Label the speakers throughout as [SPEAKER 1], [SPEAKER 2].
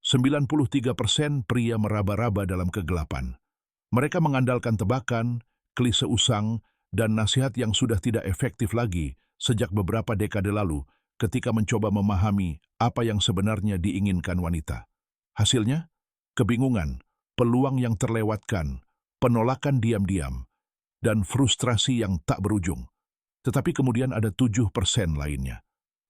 [SPEAKER 1] 93% pria meraba-raba dalam kegelapan. Mereka mengandalkan tebakan, klise usang, dan nasihat yang sudah tidak efektif lagi sejak beberapa dekade lalu ketika mencoba memahami apa yang sebenarnya diinginkan wanita. Hasilnya, kebingungan, peluang yang terlewatkan, penolakan diam-diam, dan frustrasi yang tak berujung. Tetapi kemudian ada 7% lainnya.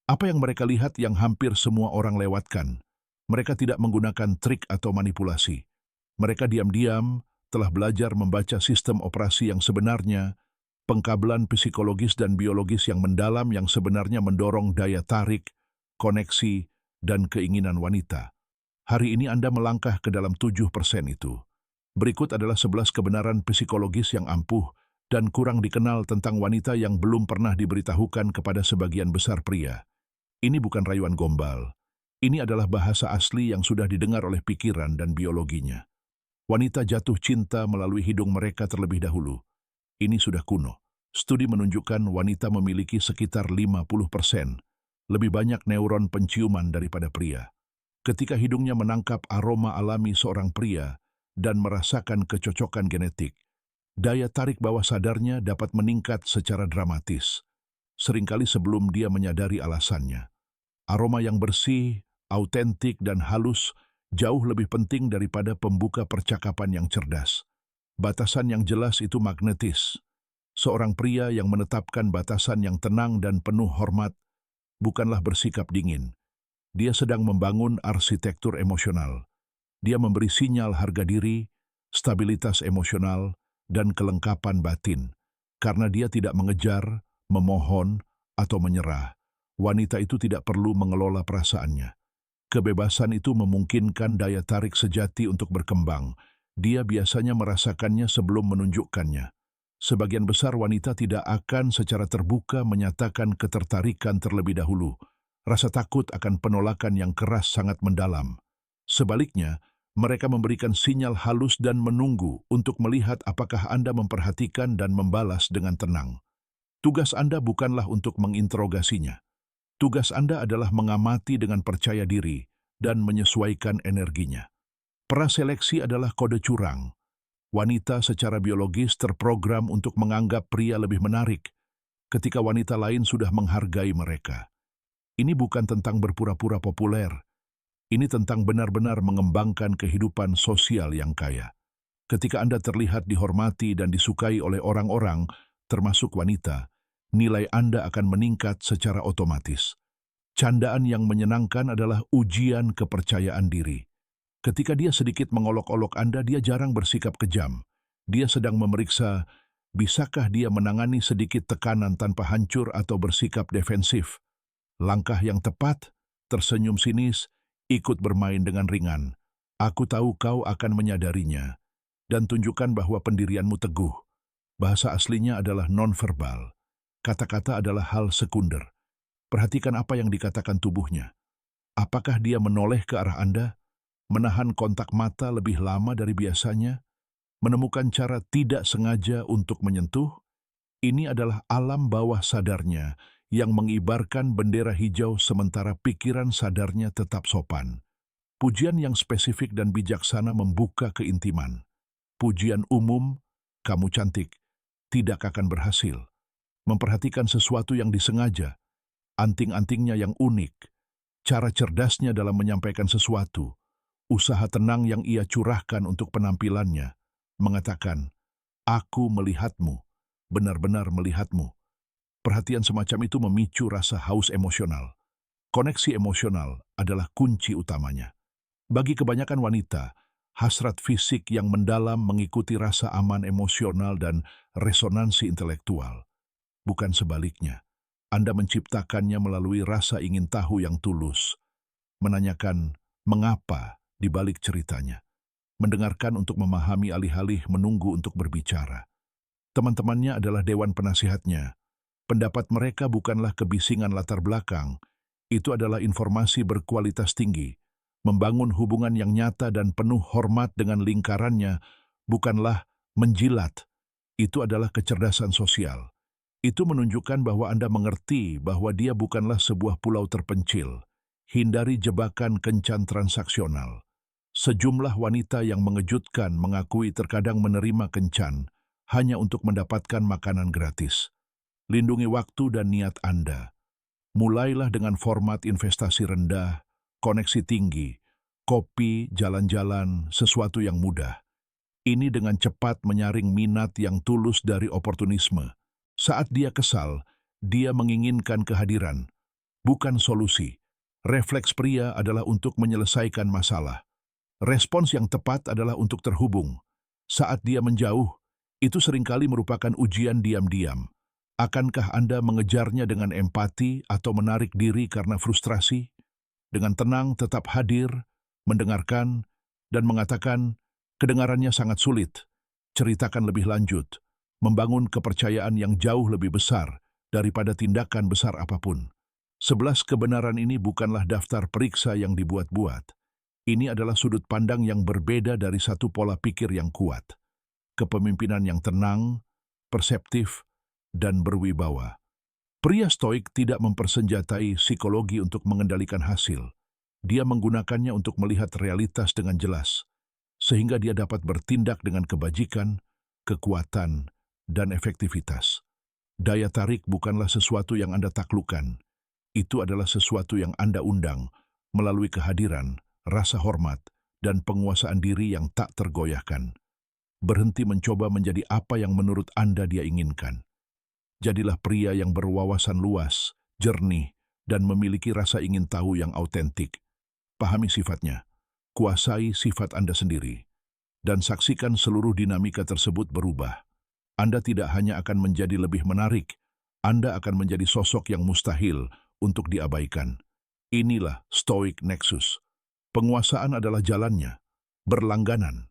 [SPEAKER 1] Apa yang mereka lihat yang hampir semua orang lewatkan? Mereka tidak menggunakan trik atau manipulasi. Mereka diam-diam telah belajar membaca sistem operasi yang sebenarnya, pengkabelan psikologis dan biologis yang mendalam yang sebenarnya mendorong daya tarik, koneksi, dan keinginan wanita. Hari ini Anda melangkah ke dalam 7% itu. Berikut adalah 11 kebenaran psikologis yang ampuh dan kurang dikenal tentang wanita yang belum pernah diberitahukan kepada sebagian besar pria. Ini bukan rayuan gombal. Ini adalah bahasa asli yang sudah didengar oleh pikiran dan biologinya. Wanita jatuh cinta melalui hidung mereka terlebih dahulu. Ini sudah kuno. Studi menunjukkan wanita memiliki sekitar 50% lebih banyak neuron penciuman daripada pria. Ketika hidungnya menangkap aroma alami seorang pria dan merasakan kecocokan genetik, daya tarik bawah sadarnya dapat meningkat secara dramatis, seringkali sebelum dia menyadari alasannya. Aroma yang bersih, autentik, dan halus jauh lebih penting daripada pembuka percakapan yang cerdas. Batasan yang jelas itu magnetis. Seorang pria yang menetapkan batasan yang tenang dan penuh hormat bukanlah bersikap dingin. Dia sedang membangun arsitektur emosional. Dia memberi sinyal harga diri, stabilitas emosional, dan kelengkapan batin. Karena dia tidak mengejar, memohon, atau menyerah, wanita itu tidak perlu mengelola perasaannya. Kebebasan itu memungkinkan daya tarik sejati untuk berkembang. Dia biasanya merasakannya sebelum menunjukkannya. Sebagian besar wanita tidak akan secara terbuka menyatakan ketertarikan terlebih dahulu. Rasa takut akan penolakan yang keras sangat mendalam. Sebaliknya, mereka memberikan sinyal halus dan menunggu untuk melihat apakah Anda memperhatikan dan membalas dengan tenang. Tugas Anda bukanlah untuk menginterogasinya. Tugas Anda adalah mengamati dengan percaya diri dan menyesuaikan energinya. Praseleksi adalah kode curang. Wanita secara biologis terprogram untuk menganggap pria lebih menarik ketika wanita lain sudah menghargai mereka. Ini bukan tentang berpura-pura populer. Ini tentang benar-benar mengembangkan kehidupan sosial yang kaya. Ketika Anda terlihat dihormati dan disukai oleh orang-orang, termasuk wanita, nilai Anda akan meningkat secara otomatis. Candaan yang menyenangkan adalah ujian kepercayaan diri. Ketika dia sedikit mengolok-olok Anda, dia jarang bersikap kejam. Dia sedang memeriksa, bisakah dia menangani sedikit tekanan tanpa hancur atau bersikap defensif. Langkah yang tepat, tersenyum sinis, ikut bermain dengan ringan. Aku tahu kau akan menyadarinya. Dan tunjukkan bahwa pendirianmu teguh. Bahasa aslinya adalah nonverbal. Kata-kata adalah hal sekunder. Perhatikan apa yang dikatakan tubuhnya. Apakah dia menoleh ke arah Anda? Menahan kontak mata lebih lama dari biasanya? Menemukan cara tidak sengaja untuk menyentuh? Ini adalah alam bawah sadarnya yang mengibarkan bendera hijau sementara pikiran sadarnya tetap sopan. Pujian yang spesifik dan bijaksana membuka keintiman. Pujian umum, kamu cantik, tidak akan berhasil. Memperhatikan sesuatu yang disengaja, anting-antingnya yang unik, cara cerdasnya dalam menyampaikan sesuatu, usaha tenang yang ia curahkan untuk penampilannya, mengatakan, aku melihatmu, benar-benar melihatmu. Perhatian semacam itu memicu rasa haus emosional. Koneksi emosional adalah kunci utamanya. Bagi kebanyakan wanita, hasrat fisik yang mendalam mengikuti rasa aman emosional dan resonansi intelektual. Bukan sebaliknya, Anda menciptakannya melalui rasa ingin tahu yang tulus, menanyakan mengapa di balik ceritanya, mendengarkan untuk memahami alih-alih menunggu untuk berbicara. Teman-temannya adalah dewan penasihatnya. Pendapat mereka bukanlah kebisingan latar belakang, itu adalah informasi berkualitas tinggi. Membangun hubungan yang nyata dan penuh hormat dengan lingkarannya bukanlah menjilat, itu adalah kecerdasan sosial. Itu menunjukkan bahwa Anda mengerti bahwa dia bukanlah sebuah pulau terpencil. Hindari jebakan kencan transaksional. Sejumlah wanita yang mengejutkan mengakui terkadang menerima kencan hanya untuk mendapatkan makanan gratis. Lindungi waktu dan niat Anda. Mulailah dengan format investasi rendah, koneksi tinggi, kopi, jalan-jalan, sesuatu yang mudah. Ini dengan cepat menyaring minat yang tulus dari oportunisme. Saat dia kesal, dia menginginkan kehadiran, bukan solusi. Refleks pria adalah untuk menyelesaikan masalah. Respons yang tepat adalah untuk terhubung. Saat dia menjauh, itu seringkali merupakan ujian diam-diam. Akankah Anda mengejarnya dengan empati atau menarik diri karena frustrasi? Dengan tenang tetap hadir, mendengarkan, dan mengatakan, kedengarannya sangat sulit. Ceritakan lebih lanjut, membangun kepercayaan yang jauh lebih besar daripada tindakan besar apapun. 11 kebenaran ini bukanlah daftar periksa yang dibuat-buat. Ini adalah sudut pandang yang berbeda dari satu pola pikir yang kuat. Kepemimpinan yang tenang, perseptif, dan berwibawa. Pria stoik tidak mempersenjatai psikologi untuk mengendalikan hasil. Dia menggunakannya untuk melihat realitas dengan jelas, sehingga dia dapat bertindak dengan kebajikan, kekuatan, dan efektivitas. Daya tarik bukanlah sesuatu yang Anda taklukkan. Itu adalah sesuatu yang Anda undang melalui kehadiran, rasa hormat, dan penguasaan diri yang tak tergoyahkan. Berhenti mencoba menjadi apa yang menurut Anda dia inginkan. Jadilah pria yang berwawasan luas, jernih, dan memiliki rasa ingin tahu yang autentik. Pahami sifatnya, kuasai sifat Anda sendiri, dan saksikan seluruh dinamika tersebut berubah. Anda tidak hanya akan menjadi lebih menarik, Anda akan menjadi sosok yang mustahil untuk diabaikan. Inilah Stoic Nexus. Penguasaan adalah jalannya, berlangganan.